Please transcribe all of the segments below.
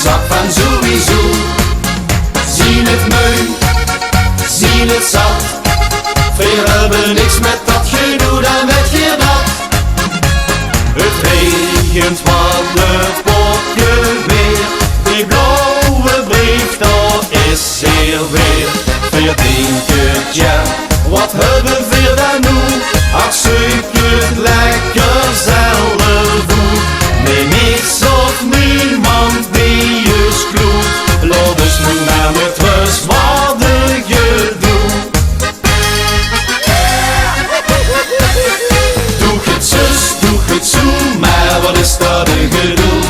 zak van sowieso. Zien het meun, zien het zat. We hebben niks met dat gedoe, dan weet je dat. Het regent wat het potje weer. Die blauwe brief, dat is zeer weer. We denken, ja, wat hebben we dan nu? Ach, zeker lekker zelf doen. Nee, niks of niemand die is kloek. Laat dus nu maar met rust wat je doet. Doe het zus, doe het zo, maar wat is dat een gedoe?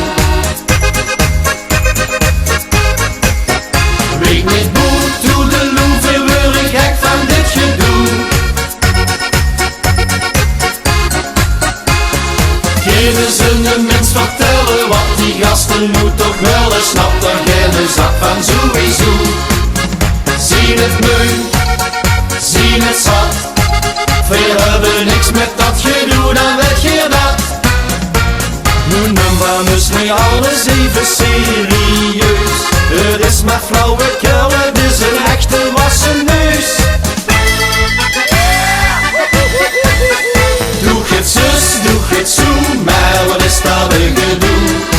Weet niet hoe, doe de loef, word ik gek van dit gedoe. Geen ze een mens vertellen wat die gasten nu toch wel eens snapt er geen zak van sowieso. Zien het meun, zien het zat. We hebben niks met dat gedoe, dan weet je dat. Nu man is niet alles even serieus. Het is maar flauwekul, het is een echte wassen neus. Doe het zus, doe het zo, maar wat is dat een gedoe?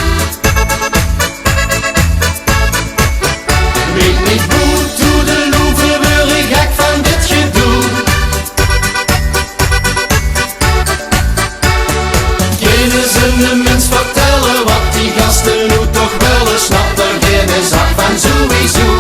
Weet niet hoe, doe de loeven, word ik gek van dit gedoe. Kunnen ze een mens vertellen wat die gasten nu toch wel eens snapt er geen zak van sowieso.